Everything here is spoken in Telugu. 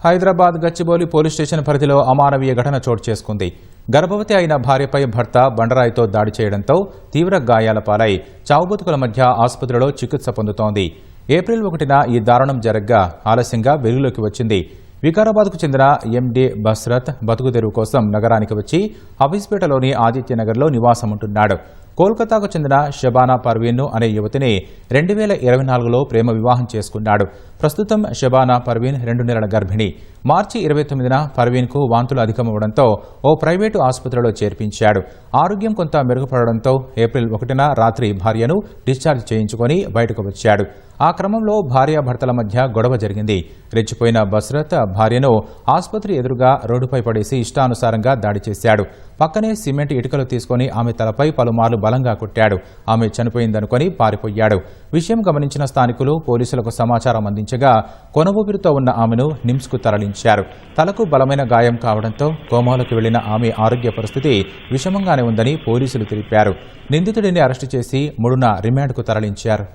హైదరాబాద్ గచ్చిబౌలి పోలీస్ స్టేషన్ పరిధిలో అమానవీయ ఘటన చోటు చేసుకుంది. గర్భవతి అయిన భార్యపై భర్త బండరాయితో దాడి చేయడంతో తీవ్ర గాయాల పాలై చావుబతుకుల మధ్య ఆసుపత్రిలో చికిత్స పొందుతోంది. ఏప్రిల్ 1న ఈ దారుణం జరగ్గా ఆలస్యంగా వెలుగులోకి వచ్చింది. వికారాబాద్కు చెందిన ఎండి బస్రత్ బతుకుదెరువు కోసం నగరానికి వచ్చి హఫీజ్పేటలోని ఆదిత్యనగర్లో నివాసముంటున్నాడు. కోల్కతాకు చెందిన షబానా పర్వీన్ అనే యువతిని 2024లో ప్రేమ వివాహం చేసుకున్నాడు. ప్రస్తుతం షబానా పర్వీన్ 2 నెలల గర్భిణి. మార్చి 29న పర్వీన్కు వాంతులు అధికమవడంతో ఓ ప్రైవేటు ఆసుపత్రిలో చేర్పించాడు. ఆరోగ్యం కొంత మెరుగుపడడంతో ఏప్రిల్ 1న రాత్రి భార్యను డిశ్చార్జ్ చేయించుకొని బయటకు వచ్చాడు. ఆ క్రమంలో భార్యాభర్తల మధ్య గొడవ జరిగింది. రెచ్చిపోయిన బస్రత్ భార్యను ఆసుపత్రి ఎదురుగా రోడ్డుపై పడేసి ఇష్టానుసారంగా దాడి చేశాడు. పక్కనే సిమెంట్ ఇటుకలు తీసుకుని ఆమె తలపై పలుమార్లు బలంగా కొట్టాడు. ఆమె చనిపోయిందనుకుని పారిపోయాడు. విషయం గమనించిన స్థానికులు పోలీసులకు సమాచారం అందించగా కొనవూపిరితో ఉన్న ఆమెను నిమ్స్కు తరలించారు. తలకు బలమైన గాయం కావడంతో కోమాలోకి వెళ్లిన ఆమె ఆరోగ్య పరిస్థితి విషమంగానే ఉందని పోలీసులు తెలిపారు. నిందితుడిని అరెస్టు చేసి 3న రిమాండ్కు తరలించారు.